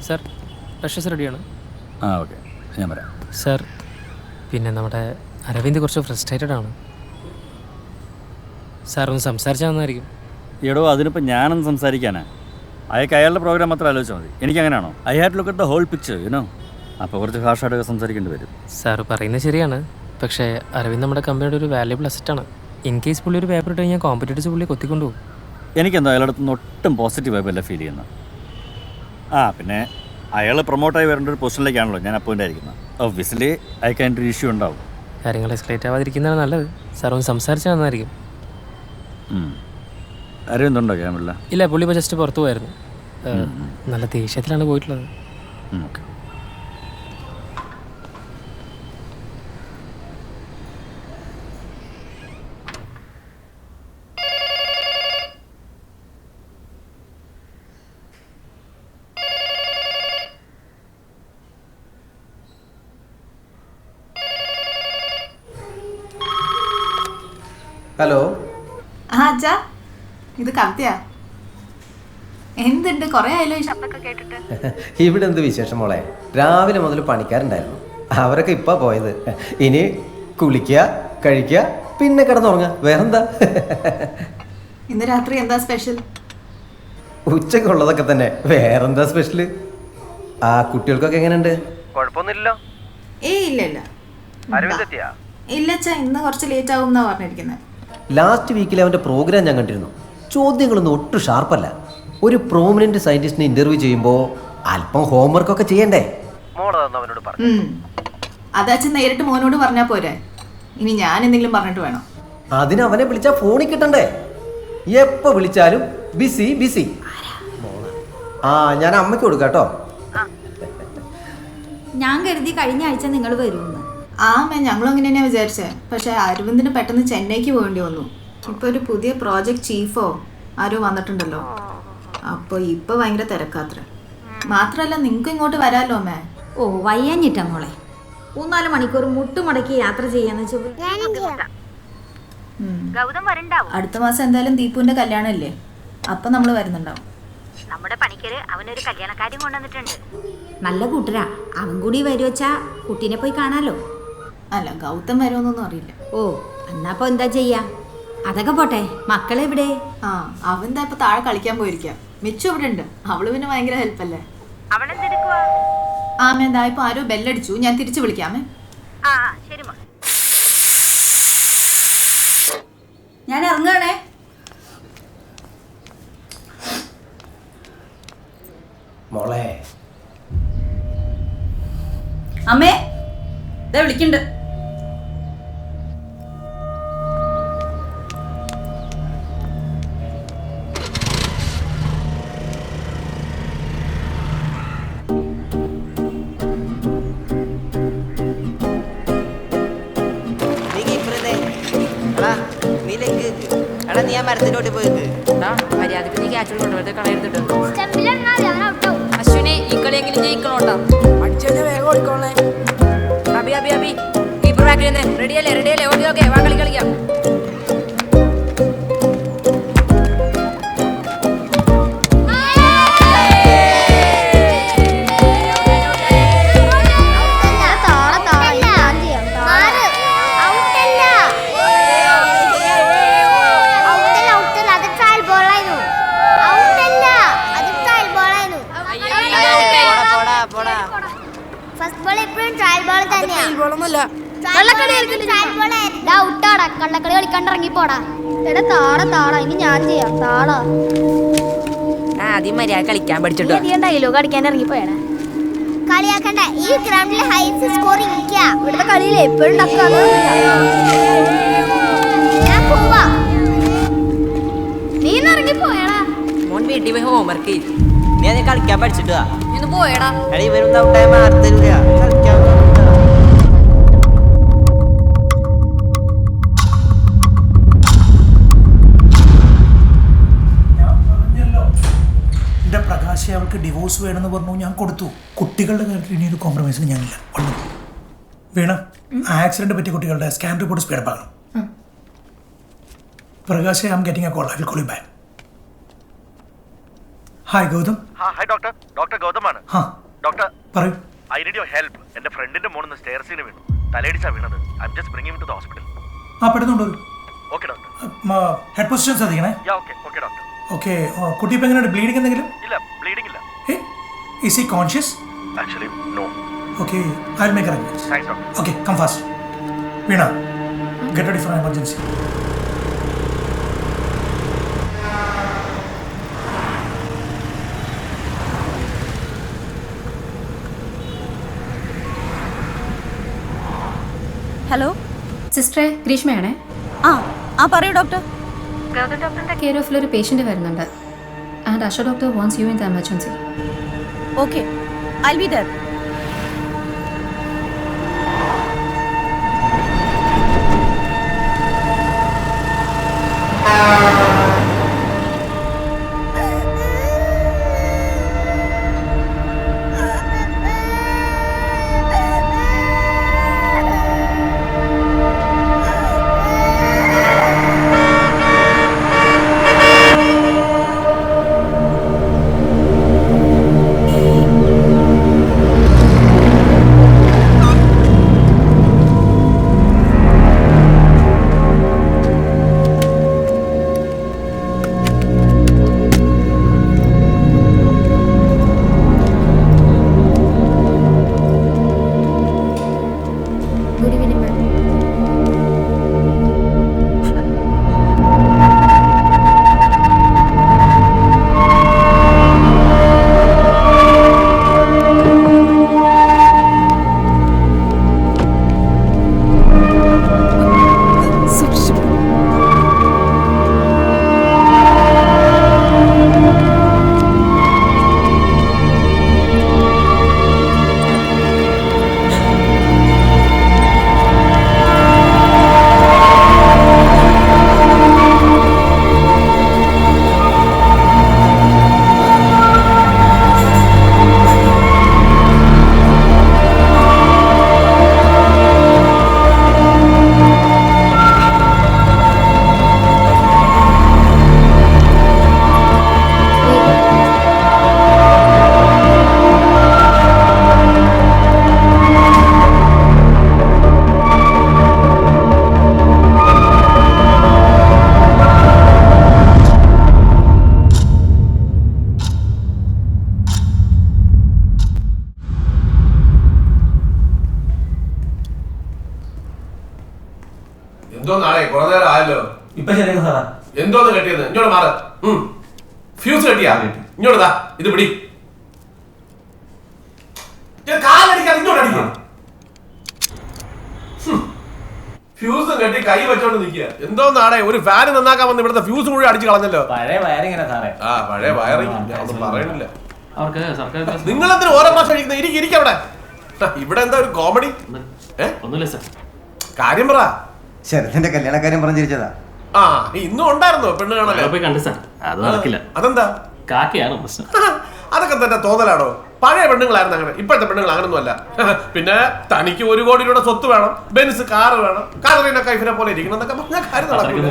Sir rushes റെഡിയാണ്. ആ okay, ഞാൻ വരാം. സർ പിന്നെ നമ്മുടെ അരവിന്ദ് കുറച്ച് ഫ്രസ്ട്രേറ്റഡ് ആണ്. സാർ ഒന്ന് സംസാരിച്ചാൽ നന്നായിരിക്കും. എടോ, അതിനിപ്പോൾ ഞാനൊന്ന് സംസാരിക്കാനാ? അയാൾക്ക് അയാളുടെ പ്രോഗ്രാം മാത്രം ആലോചിച്ചാൽ മതി. എനിക്കങ്ങനെയാണോ? I had look at the whole picture you know. അപ്പോൾ കുറച്ച് ഹാർഷായിട്ടൊക്കെ സംസാരിക്കേണ്ടി വരും. സാർ പറയുന്നത് ശരിയാണ്, പക്ഷേ അരവിന്ദ് നമ്മുടെ കമ്പനിയുടെ ഒരു വാല്യുബിൾ അസറ്റാണ്. ഇൻ കേസ് പുള്ളി ഒരു പേപ്പർ ഇട്ട് കഴിഞ്ഞാൽ കോമ്പറ്റീറ്റേഴ്സ് പുള്ളി കൊത്തിക്കൊണ്ടുപോകും. എനിക്കെന്തോ അയാളുടെ അടുത്ത് നിന്ന് ഒട്ടും പോസിറ്റീവ് വൈബല്ല ഫീൽ ചെയ്യുന്നത്. പിന്നെ അയാൾ പ്രൊമോട്ടായി വരേണ്ട ഒരു പൊസിഷനിലേക്കാണല്ലോ ഞാൻ അപ്പോയിൻ്റ് ആയിരിക്കുന്നത്. ഒബ്വിയസ്ലി അയാൾക്ക് അതിൻ്റെ ഒരു ഇഷ്യൂ ഉണ്ടാവും. കാര്യങ്ങൾ എസ്കലേറ്റ് ആവാതിരിക്കുന്നതാണ് നല്ലത്. സാർ ഒന്ന് സംസാരിച്ചാൽ നന്നായിരിക്കും. അരവിന്ദുണ്ടോ ക്യാമറ? ഇല്ല, പുള്ളി ഇപ്പോൾ ജസ്റ്റ് പുറത്തു പോയായിരുന്നു. നല്ല ദേഷ്യത്തിലാണ് പോയിട്ടുള്ളത്. ഓക്കെ. ഹലോ. അച്ഛാ, ഇത് കവിതയാ. എന്തുണ്ട്, കുറേ ആയല്ലോ ഈ ശബ്ദമൊക്കെ കേട്ടിട്ട്. ഇവിടെ എന്ത് വിശേഷം മോളെ? രാവിലെ മുതൽ പണിക്കാരുണ്ടായിരുന്നു, അവരൊക്കെ ഇപ്പാ പോയത്. ഇനി കുളിക്കുക, കഴിക്കുക, പിന്നെ കിടന്നുറങ്ങുക, വേറെന്താ? ഇന്ന് രാത്രി എന്താ സ്പെഷ്യൽ? ഉച്ചക്കുള്ളതൊക്കെ തന്നെ, വേറെന്താ സ്പെഷ്യല്? ആ കുട്ടികൾക്കൊക്കെ എങ്ങനെയുണ്ട്? കുഴപ്പമൊന്നുമില്ലല്ലോ. ഇല്ല ഇല്ല ഇല്ല അച്ഛാ, ഇന്ന് കുറച്ച് ലേറ്റ് ആവും എന്നാ പറഞ്ഞിരിക്കുന്നത്. ലാസ്റ്റ് വീക്കിൽ അവൻ്റെ പ്രോഗ്രാം ഞാൻ കണ്ടിരുന്നു. ചോദ്യങ്ങളൊന്നും ഒട്ടും ഷാർപ്പല്ല. ഒരു പ്രോമിനന്റ് സയന്റിസ്റ്റിനെ ഇന്റർവ്യൂ ചെയ്യുമ്പോൾ അല്പം ഹോംവർക്കൊക്കെ ചെയ്യണ്ടേ? അതച്ഛൻ നേരിട്ട് മോനോട് പറഞ്ഞാൽ പോരെ, ഇനി ഞാൻ എന്തെങ്കിലും പറഞ്ഞിട്ട് വേണം? അതിന് അവനെ വിളിച്ചാൽ ഫോണിൽ കിട്ടണ്ടേ? എപ്പോ വിളിച്ചാലും ബിസി ബിസി. ഞാൻ അമ്മയ്ക്ക് കൊടുക്കാം കേട്ടോ. ഞാൻ കരുതി കഴിഞ്ഞ ആഴ്ച നിങ്ങൾ വരുമെന്ന്. ഞങ്ങളും അങ്ങനെ തന്നെയാ വിചാരിച്ചേ. പക്ഷെ അരവിന്ദിന് പെട്ടെന്ന് ചെന്നൈക്ക് പോകേണ്ടി വന്നു. ഇപ്പൊ ഒരു പുതിയ പ്രോജക്ട് ചീഫോ ആരോ വന്നിട്ടുണ്ടല്ലോ. അപ്പൊ ഇപ്പൊ ഭയങ്കര തിരക്കാത്ര. മാത്രല്ല നിങ്ങക്ക് ഇങ്ങോട്ട് വരാലോ അമ്മേ. ഓ വയ്യാഞ്ഞിട്ടാ മോളെ. 3-4 മണിക്കൂർ മുട്ടുമടക്കി യാത്ര ചെയ്യാന്ന് വെച്ചാൽ അടുത്ത മാസം എന്തായാലും ദീപുവിന്റെ കല്യാണം ഇല്ലേ, അപ്പൊ നമ്മള് വരുന്നുണ്ടാവും. നമ്മുടെ പണിക്കര് അവനൊരു കല്യാണക്കാര്യം കൊണ്ടുവന്നിട്ടുണ്ട്. നല്ല കൂട്ടരാ. അവൻ കൂടി വരുവച്ചാ കുട്ടീനെ പോയി കാണാലോ. അല്ല, ഗൗതം വരുമെന്നൊന്നും അറിയില്ല. ഓ എന്നാ എന്താ ചെയ്യാ? അതൊക്കെ പോട്ടെ, മക്കളെവിടെ? അവൻ ഇപ്പൊ താഴെ കളിക്കാൻ പോയിരിക്കാം. മിച്ചു ഇവിടെ ഉണ്ട്. അവള് പിന്നെ ഭയങ്കര ഹെൽപ്പല്ലേ. അവളെന്തെടുക്കുവാ? എന്താ ഇപ്പൊ ആരോ ബെല്ലടിച്ചു, ഞാൻ തിരിച്ചു വിളിക്കാമേ. ശരി മോളെ. ഞാൻ ഇറങ്ങുകയാണേ. മോളെ അമ്മേ, ഇതാ വിളിക്കണ്ട്. നീ ആ മരത്തിലോട്ട് പോയിട്ട് മര്യാദക്ക് നീ ക്യാച്ച് കൊണ്ടുപോയിട്ട് കളയെടുത്തിട്ട് അശ്വിനെ ഈ കളിയെങ്കിലും ജയിക്കണോട്ടാ. അടിച്ചു കഴിഞ്ഞാൽ വേഗം ഓടിക്കോളേ. അബി അബി അബി കീപ്പർ ബാക്കിൽ നിന്ന് റെഡിയല്ലേ? റെഡിയല്ലേ? ഓടി ഓക്കെ, വാ കളിക്കാം. കള്ളക്കളി കളിക്കാണ്ട് ഇറങ്ങിപ്പോടാ. എടാ താടാ താടാ, ഇനി ഞാൻ ചെയ്യാം. താടാ ആദ്യം മര്യാദ കളിക്കാൻ പഠിച്ചിട്ടോ. ഡയലോഗ് അടിക്കാൻ ഇറങ്ങിപ്പോയാടാ. കളിയാക്കണ്ട, ഈ ഗ്രൗണ്ടിൽ ഹൈസ്റ്റ് സ്കോർ ഇരിക്കാ. ഇവിടുത്തെ കളിയിൽ എപ്പോഴും ഞാൻ പോവാ. നീ ഇറങ്ങിപ്പോയാടാ. മോൻ വീട്ടിൽ പോയി ഹോംവർക്ക് ചെയ്തു. നീ അത് കളിക്കാൻ പഠിച്ചിട്ടാ ഇന്ന് പോയടാ. പ്രകാശ് അവൾക്ക് ഡിവോഴ്സ് വേണമെന്ന് പറഞ്ഞു, ഞാൻ കൊടുത്തു. കുട്ടികളുടെ കാര്യത്തിൽ ഇനി ഒരു കോംപ്രമൈസിന് ഞാനില്ല. വീണ, ആക്സിഡന്റ് പറ്റിയ കുട്ടികളുടെ സ്കാൻ റിപ്പോർട്ട് സ്പീഡപ്പ് ആകണം. Prakash, I'm getting a call. I will call you back. Hi, Gautam. Hi, doctor. Dr. Gautam. പറയൂ. I need your help. എന്റെ ഫ്രണ്ടിന്റെ മോളിന്ന് സ്റ്റെയർസിന് വീണു. തലയിടിച്ചാ വീണത്. I am just bringing him to the hospital. പെട്ടെന്നുണ്ടോ? Okay doctor. ഹെഡ് പൊസിഷൻ ശ്രദ്ധിക്കണേ. Okay doctor. ഓക്കെ. കുട്ടി ഇപ്പം എങ്ങനെയുണ്ട്? ബ്ലീഡിംഗ് എന്തെങ്കിലും? ഇല്ല, ബ്ലീഡിംഗ് ഇല്ല. Is he conscious? Actually no. Okay, I will make arrangements. Thanks doctor. Okay, come fast. Veena, get ready for emergency. Hello സിസ്റ്ററെ, ഗ്രീഷ്മയാണേ. ആ പറയൂ ഡോക്ടർ. ഡോക്ടറിന്റെ കെയർ ഓഫിൽ ഒരു പേഷ്യന്റ് വരുന്നുണ്ട്. ആൻഡ് അശോ doctor wants you in the emergency. Okay, I will be there. എന്തോ നാളെ കുറെ നേരം ആയല്ലോ. ഇപ്പൊ ശരിയാ സാറാ. എന്തോന്ന് കെട്ടിയത്? ഇങ്ങോട്ട് മാറ്. ഫ്യൂസ് കെട്ടിയാ? ഇങ്ങോട്ട് താ, ഇത് പിടി. കാലടിക്കാതെ ഇങ്ങോട്ട് അടിക്കുക. ഫ്യൂസും കെട്ടി കൈ വെച്ചോണ്ട് നിൽക്കുക. എന്തോ നാടെ ഒരു ഫാന് നന്നാക്കാൻ വന്ന് ഇവിടുത്തെ ഫ്യൂസ് മുഴുവൻ അടിച്ചു കളഞ്ഞല്ലോ. പഴയ വയറിങ്ങനെ സാറേ. പഴയ വയറിങ് ഒന്നും പറയണില്ല. അവർക്ക് സർക്കാർ നിങ്ങളെന്തിനു ഓരോ പ്രാവശ്യം അടിക്കുന്നത്? ഇരിക്കവിടെ. ഇവിടെ എന്താ ഒരു കോമഡി? ഒന്നുമില്ല സാർ. കാര്യം പറ. ശരത്തിന്റെ കല്യാണക്കാര്യം പറഞ്ഞിരിച്ചതാ. ഇന്നും ഉണ്ടായിരുന്നോ പെണ്ണ് കാണാൻ? പോയി കണ്ടു സാർ. അത് നടക്കില്ല. അതെന്താ? കാക്കയാണ് പ്രശ്നം. അതൊക്കെ തന്നെ തോന്നലാണോ? പഴയ പെണ്ണുങ്ങളായിരുന്നു അങ്ങനെ. ഇപ്പോഴത്തെ പെണ്ണുങ്ങൾ അങ്ങനൊന്നും അല്ല. പിന്നെ തനിക്ക് 1 കോടി രൂപയുടെ സ്വത്ത് വേണം, ബെൻസ് കാറ് വേണം, കാതറീന കൈഫിനെ പോലെ ഇരിക്കണം എന്നൊക്കെ പറഞ്ഞാൽ കാര്യം നടക്കില്ല.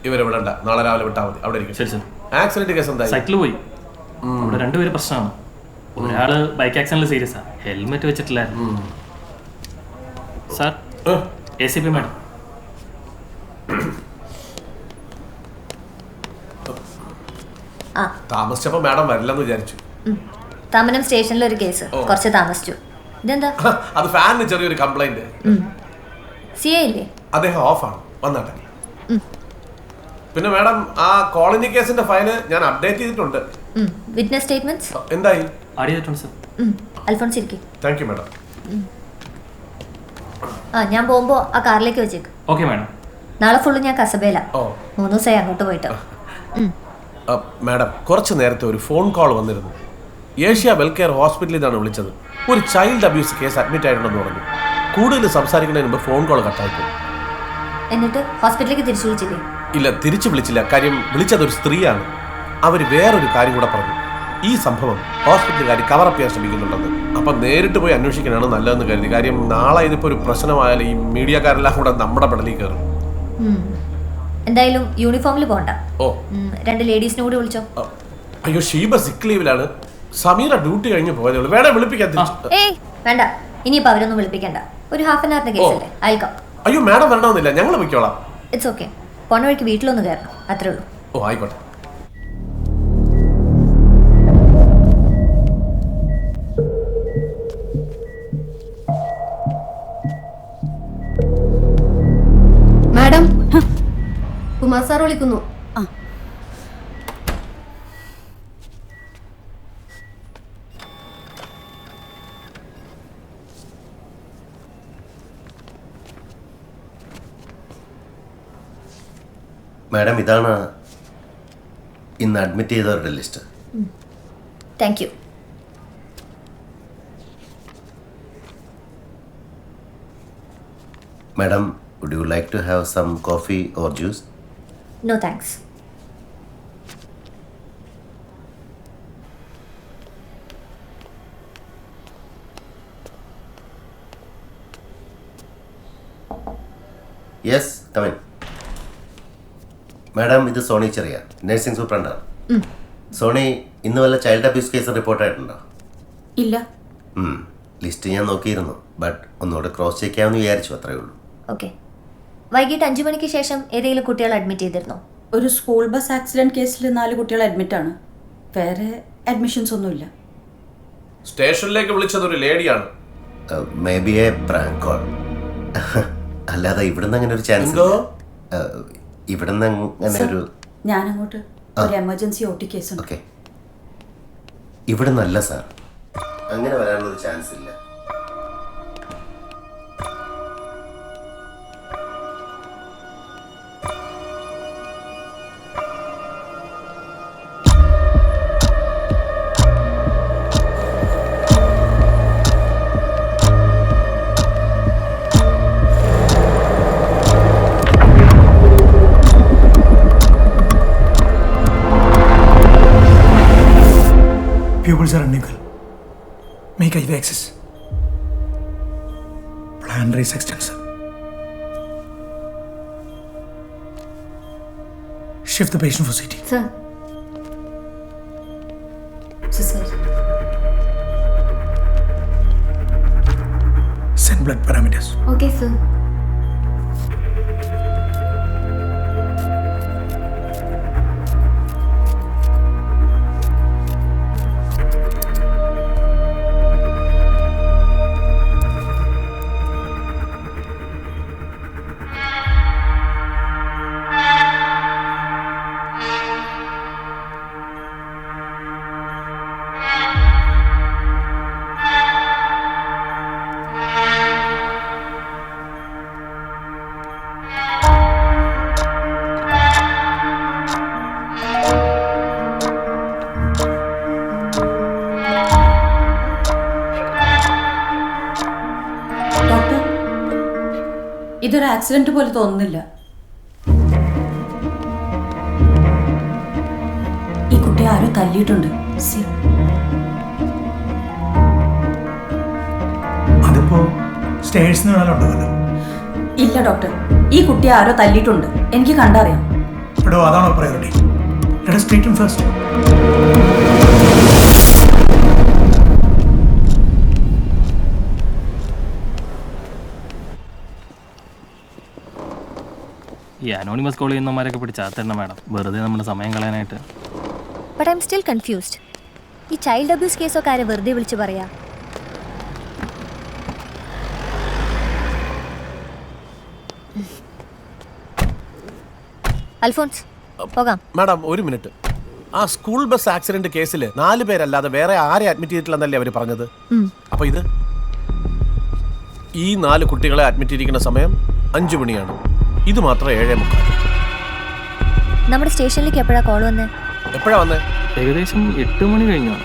ഇവരെ വിടണ്ട, നാളെ രാവിലെ വിട്ടാൽ മതി. അവിടെ ഇരിക്കും. ആക്സിഡന്റ് കേസ് എന്താ? സൈക്കിൾ പോയി. അവിടെ 2 പേര് പ്രശ്നമാണ്. ഒരാള് ബൈക്ക് ആക്സിഡന്റിൽ സീരിയസ് ആണ്. ഹെൽമെറ്റ് വെച്ചിട്ടില്ലായിരുന്നു സാർ. ACP madam. താമസിച്ചപ്പോ മാഡം വരില്ലെന്ന് വിചാരിച്ചു. തമ്മനം സ്റ്റേഷനിൽ ഒരു കേസ് കുറച്ച് താമസിച്ചു. ഇതെന്താ? അത് ഫാനിന് ചെറിയൊരു കംപ്ലൈന്റ്. CA ഇല്ലേ? അദ്ദേഹം ഓഫാണ്, വന്നാട്ടെ. പിന്നെ മാഡം, ആ കോളനി കേസിന്റെ ഫയല് ഞാൻ അപ്ഡേറ്റ് ചെയ്തിട്ടുണ്ട്. വിറ്റ്നസ് സ്റ്റേറ്റ്മെന്റ്സ് എന്തായി? ആഡ് ചെയ്തിട്ടുണ്ട് സാർ. അൽഫോൺസ് ഇരിക്കും. Thank you madam. ഞാൻ പോകുമ്പോ ആ കാറിലേക്ക് വെച്ചേക്ക്. Okay madam. നാളെ ഫുള്ള് ഞാൻ കസബയില. 3 ദിവസമായി അങ്ങോട്ട് പോയിട്ട്. മാഡം, കുറച്ച് നേരത്തെ ഒരു ഫോൺ കോൾ വന്നിരുന്നു. ഏഷ്യ വെൽകെയർ ഹോസ്പിറ്റലിൽ നിന്നാണ് വിളിച്ചത്. ഒരു ചൈൽഡ് അബ്യൂസ് കേസ് അഡ്മിറ്റ് ആയിട്ടുണ്ടെന്ന് പറഞ്ഞു. കൂടുതൽ സംസാരിക്കുന്നതിന് മുമ്പ് ഫോൺ കോൾ കട്ടായിപ്പോയി. എന്നിട്ട് ഹോസ്പിറ്റലിലേക്ക് തിരിച്ചു വിളിച്ചില്ലേ? ഇല്ല, തിരിച്ചു വിളിച്ചില്ല. കാര്യം വിളിച്ചത് ഒരു സ്ത്രീയാണ്. അവർ വേറൊരു കാര്യം കൂടെ പറഞ്ഞു. ഈ സംഭവം ഹോസ്പിറ്റലുകാർ കവറപ്പ് ചെയ്യാൻ ശ്രമിക്കുന്നുണ്ടെന്ന്. അപ്പം നേരിട്ട് പോയി അന്വേഷിക്കാനാണ് നല്ലതെന്ന് കരുതി. കാര്യം നാളെ ഇതിപ്പോൾ ഒരു പ്രശ്നമായാലും ഈ മീഡിയക്കാരെല്ലാം കൂടെ നമ്മുടെ പടലിൽ കയറും. എന്തായാലും യൂണിഫോമിൽ പോകണ്ട. 2 ലേഡീസിനെ കൂടി വിളിച്ചോ. അയ്യോ, ഷീബ സിക്ക് ലീവിലാണ്. സമീറ ഡ്യൂട്ടി കഴിഞ്ഞ് പോയതേ ഉള്ളൂ. വേണേ വിളിപ്പിക്കാൻ. ഏയ് വേണ്ട, ഇനിയിപ്പോൾ അവരൊന്നും വിളിപ്പിക്കണ്ട. ഒരു ഹാഫ് ആൻ അവറിന്റെ കേസല്ലേ, അയൽക്കാം. അയ്യോ മാഡം വരണമെന്നില്ല, ഞങ്ങൾ വയ്ക്കോളാം. It's okay. പോണ വഴിക്ക് വീട്ടിലൊന്ന് കയറണം, അത്രേ ഉള്ളൂ. ഓ ആയിക്കോട്ടെ. മാഡം, കുമാർ സാർ വിളിക്കുന്നു. മാഡം, ഇതാണ് ഇന്ന് അഡ്മിറ്റ് ചെയ്തവരുടെ list. Thank you. Madam, would you like to have some coffee or juice? No thanks. Yes, come in. Madam, ഇത് സോണി ചെറിയ, നഴ്സിംഗ് സൂപ്രണ്ടാണ്. സോണി, ഇന്ന് വല്ല ചൈൽഡ് അബ്യൂസ് കേസ് റിപ്പോർട്ടായിട്ടുണ്ടോ? ഇല്ല. ലിസ്റ്റ് ഞാൻ നോക്കിയിരുന്നു, ബട്ട് ഒന്നുകൂടെ ക്രോസ് ചെക്ക് ചെയ്യാമെന്ന് വിചാരിച്ചു, അത്രയേ ഉള്ളൂ. ഓക്കെ. വൈകിട്ട് 5 മണിക്ക് ശേഷം ഏതെങ്കിലും കുട്ടികൾ അഡ്മിറ്റ് ചെയ്തിരുന്നോ? ഒരു സ്കൂൾ ബസ് ആക്സിഡന്റ് കേസിൽ 4 കുട്ടികൾ അഡ്മിറ്റാണ്. വേറെ അഡ്മിഷൻസ് ഒന്നുമില്ല. സ്റ്റേഷനിലേക്ക് വിളിച്ചത് ഒരു ലേഡിയാണ്. May be a prank call. അല്ലാതെ ഇവിടുന്ന് അങ്ങനെ ഒരു ചാൻസ് ഇവിടുന്ന് അങ്ങനെ ഒരു ഞാനങ്ങോട്ട് ഒരു എമർജൻസി OT കേസുണ്ട്. ഓക്കെ, ഇവിടുന്നല്ല സാർ, അങ്ങനെ വരാനുള്ളൊരു ചാൻസ് ഇല്ല. Pupils are unequal. Make IV access. Plan raise extensor. Shift the patient for CT. Sir. Sister. Send blood parameters. Okay, sir. ഇതൊരു ആക്സിഡന്റ് പോലെ തോന്നുന്നില്ല. ഈ കുട്ടിയെ ആരോ തല്ലിയിട്ടുണ്ട്. അതിപ്പോ സ്റ്റേഴ്സിന് വേണമല്ലോ. ഇല്ല ഡോക്ടർ, ഈ കുട്ടിയെ ആരോ തല്ലിയിട്ടുണ്ട്. എനിക്ക് കണ്ടറിയാം. എടോ, അതാണോ priority? Let us treat him first. ഈ അനോണിമസ് കോൾ ചെയ്യുന്നവന്മാരൊക്കെ പിടിച്ചാത്തരണ മാഡം, വെറുതെ നമ്മുടെ സമയം കളയാനായിട്ട്. But I am still confused. ഈ ചൈൽഡ് അബ്യൂസ് കേസൊക്കെ ആരെ വെറുതെ വിളിച്ച് പറയാ? അൽഫോൺസ്, പോകാം. മാഡം, ഒരു മിനിറ്റ്. ആ സ്കൂൾ ബസ് ആക്സിഡന്റ് കേസിൽ 4 പേരല്ലാതെ വേറെ ആരെ അഡ്മിറ്റ് ചെയ്തിട്ടില്ലെന്നല്ലേ അവർ പറഞ്ഞത്? അപ്പൊ ഇത് ഈ 4 കുട്ടികളെ അഡ്മിറ്റ് ചെയ്തിരിക്കുന്ന സമയം 5 മണിയാണ്. ഇത് മാത്രം 7:30. നമ്മുടെ സ്റ്റേഷനിലേക്ക് എപ്പോഴാ കോൾ വന്നേ? എപ്പോഴാ വന്നേ? ഏകദേശം 8 മണി കഴിഞ്ഞാണ്.